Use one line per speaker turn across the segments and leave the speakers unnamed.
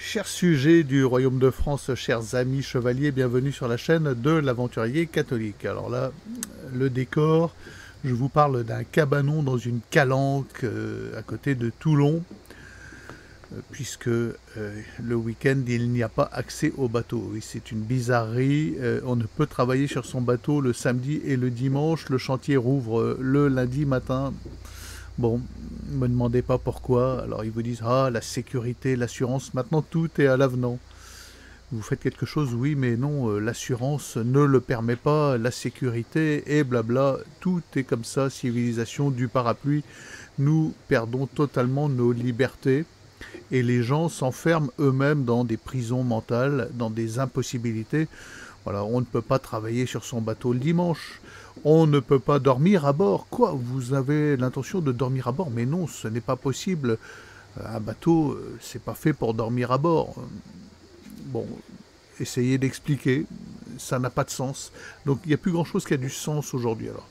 Chers sujets du Royaume de France, chers amis chevaliers, bienvenue sur la chaîne de l'Aventurier Catholique. Alors là, le décor, je vous parle d'un cabanon dans une calanque à côté de Toulon, puisque le week-end, il n'y a pas accès au bateau. Oui, c'est une bizarrerie, on ne peut travailler sur son bateau le samedi et le dimanche, le chantier rouvre le lundi matin. Bon, ne me demandez pas pourquoi. Alors ils vous disent, ah, la sécurité, l'assurance, maintenant tout est à l'avenant. Vous faites quelque chose, oui, mais non, l'assurance ne le permet pas, la sécurité et blabla, tout est comme ça, civilisation du parapluie. Nous perdons totalement nos libertés et les gens s'enferment eux-mêmes dans des prisons mentales, dans des impossibilités. Voilà, on ne peut pas travailler sur son bateau le dimanche. On ne peut pas dormir à bord. Quoi? Vous avez l'intention de dormir à bord? Mais non, ce n'est pas possible. Un bateau, c'est pas fait pour dormir à bord. Bon, essayez d'expliquer. Ça n'a pas de sens. Donc il n'y a plus grand-chose qui a du sens aujourd'hui. Alors,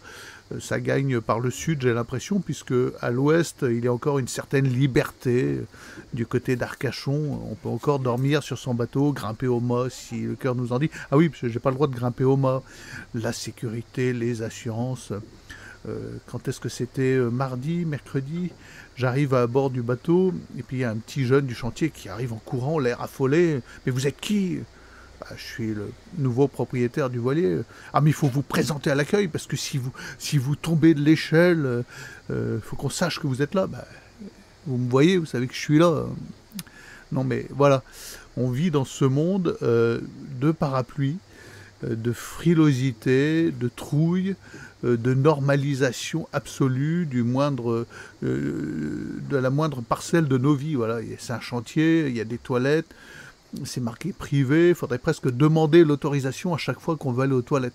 ça gagne par le sud, j'ai l'impression, puisque à l'ouest, il y a encore une certaine liberté. Du côté d'Arcachon, on peut encore dormir sur son bateau, grimper au mât si le cœur nous en dit. Ah oui, parce que j'ai pas le droit de grimper au mât. La sécurité, les assurances. Quand est-ce que c'était? Mardi, mercredi? J'arrive à bord du bateau, et puis il y a un petit jeune du chantier qui arrive en courant, l'air affolé. Mais vous êtes qui? Bah, je suis le nouveau propriétaire du voilier. Ah, mais il faut vous présenter à l'accueil, parce que si vous tombez de l'échelle, faut qu'on sache que vous êtes là. Bah, vous me voyez, vous savez que je suis là. Non, mais voilà, on vit dans ce monde de parapluie, de frilosité, de trouille, de normalisation absolue de la moindre parcelle de nos vies. Voilà, c'est un chantier, il y a des toilettes, c'est marqué privé, il faudrait presque demander l'autorisation à chaque fois qu'on veut aller aux toilettes.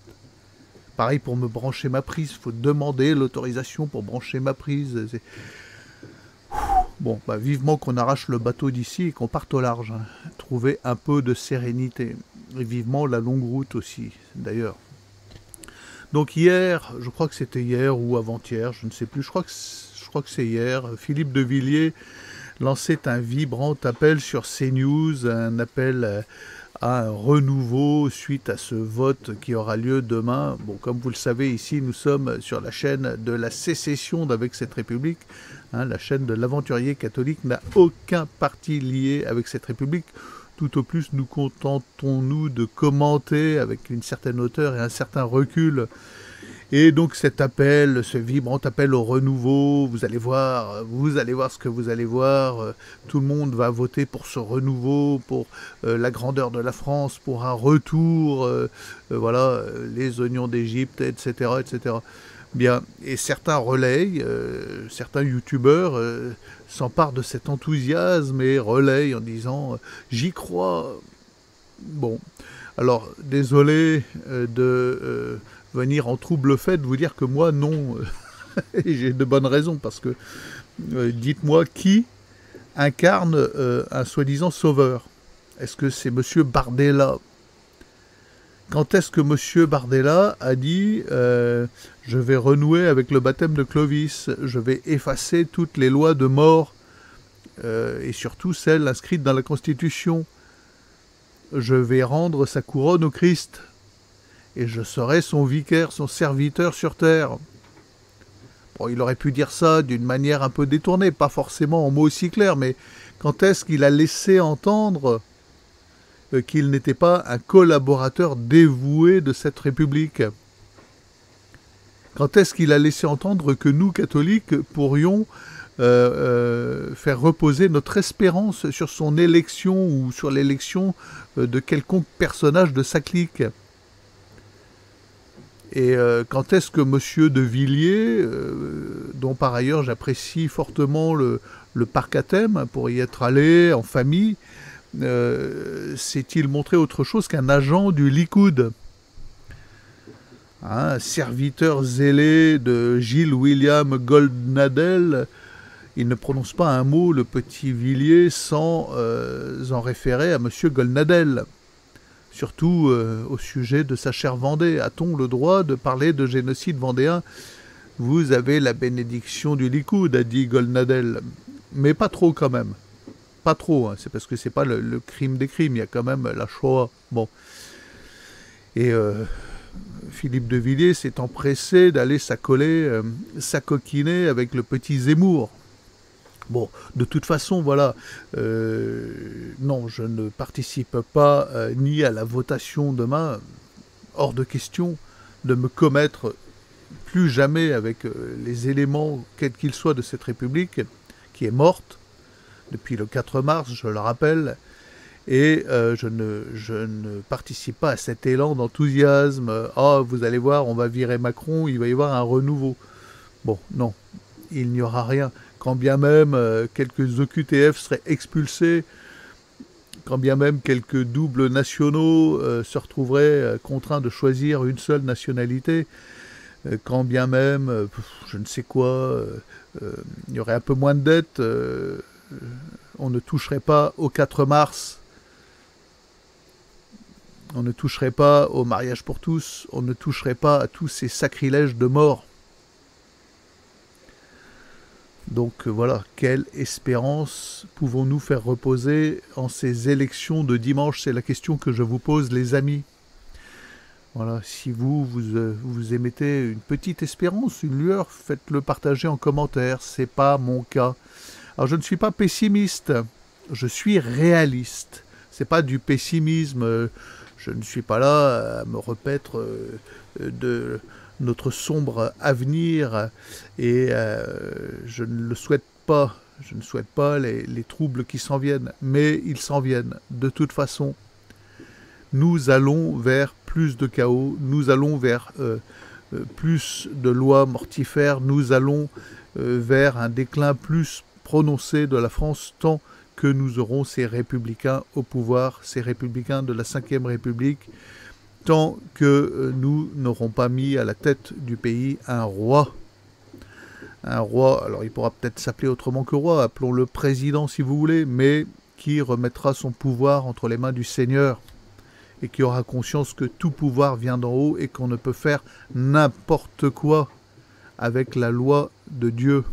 Pareil pour me brancher ma prise, il faut demander l'autorisation pour brancher ma prise. Bon, bah vivement qu'on arrache le bateau d'ici et qu'on parte au large. Hein. Trouver un peu de sérénité. Et vivement la longue route aussi, d'ailleurs. Donc hier, je crois que c'était hier ou avant-hier, je ne sais plus, je crois que c'est hier, Philippe de Villiers lançait un vibrant appel sur CNews, un appel à un renouveau suite à ce vote qui aura lieu demain. Bon, comme vous le savez, ici, nous sommes sur la chaîne de la sécession d'avec cette République. Hein, la chaîne de l'Aventurier Catholique n'a aucun parti lié avec cette République. Tout au plus, nous contentons-nous de commenter avec une certaine hauteur et un certain recul. Et donc cet appel, ce vibrant appel au renouveau, vous allez voir ce que vous allez voir. Tout le monde va voter pour ce renouveau, pour la grandeur de la France, pour un retour, voilà, les oignons d'Égypte, etc., etc. Bien, et certains relayent, certains youtubeurs s'emparent de cet enthousiasme et relayent en disant j'y crois. Bon, alors désolé de venir en trouble fait de vous dire que moi non, et j'ai de bonnes raisons parce que dites-moi qui incarne un soi-disant sauveur. Est-ce que c'est Monsieur Bardella? Quand est-ce que M. Bardella a dit je vais renouer avec le baptême de Clovis, je vais effacer toutes les lois de mort, et surtout celles inscrites dans la Constitution. Je vais rendre sa couronne au Christ, et je serai son vicaire, son serviteur sur terre. Bon, il aurait pu dire ça d'une manière un peu détournée, pas forcément en mots aussi clairs, mais quand est-ce qu'il a laissé entendre qu'il n'était pas un collaborateur dévoué de cette République? Quand est-ce qu'il a laissé entendre que nous, catholiques, pourrions faire reposer notre espérance sur son élection ou sur l'élection de quelconque personnage de sa clique? Et quand est-ce que M. de Villiers, dont par ailleurs j'apprécie fortement le parc à thème, pour y être allé en famille, s'est-il montré autre chose qu'un agent du Likoud, hein, serviteur zélé de Gilles William Goldnadel? Il ne prononce pas un mot, le petit Villiers, sans en référer à M. Goldnadel. Surtout au sujet de sa chère Vendée. A-t-on le droit de parler de génocide vendéen? Vous avez la bénédiction du Likoud, a dit Goldnadel. Mais pas trop quand même. pas trop, hein, c'est parce que c'est pas le crime des crimes, il y a quand même la Shoah. Bon. Et Philippe de Villiers s'est empressé d'aller s'acoquiner avec le petit Zemmour. Bon, de toute façon, voilà, non, je ne participe pas ni à la votation demain, hors de question de me commettre plus jamais avec les éléments, quels qu'ils soient, de cette République, qui est morte depuis le 4 mars, je le rappelle, et je ne participe pas à cet élan d'enthousiasme. Ah, vous allez voir, on va virer Macron, il va y avoir un renouveau. Bon, non, il n'y aura rien. Quand bien même quelques OQTF seraient expulsés, quand bien même quelques doubles nationaux se retrouveraient contraints de choisir une seule nationalité, quand bien même, je ne sais quoi, il y aurait un peu moins de dettes, on ne toucherait pas au 4 mars, on ne toucherait pas au mariage pour tous, on ne toucherait pas à tous ces sacrilèges de mort. Donc voilà, quelle espérance pouvons-nous faire reposer en ces élections de dimanche? C'est la question que je vous pose, les amis. Voilà, si vous émettez une petite espérance, une lueur, faites-le partager en commentaire. C'est pas mon cas. Alors je ne suis pas pessimiste, je suis réaliste. C'est pas du pessimisme. Je ne suis pas là à me repaître de notre sombre avenir et je ne le souhaite pas. Je ne souhaite pas les troubles qui s'en viennent, mais ils s'en viennent. De toute façon, nous allons vers plus de chaos, nous allons vers plus de lois mortifères, nous allons vers un déclin plus prononcé de la France tant que nous aurons ces républicains au pouvoir, ces républicains de la Ve République, tant que nous n'aurons pas mis à la tête du pays un roi. Un roi, alors il pourra peut-être s'appeler autrement que roi, appelons-le président si vous voulez, mais qui remettra son pouvoir entre les mains du Seigneur et qui aura conscience que tout pouvoir vient d'en haut et qu'on ne peut faire n'importe quoi avec la loi de Dieu.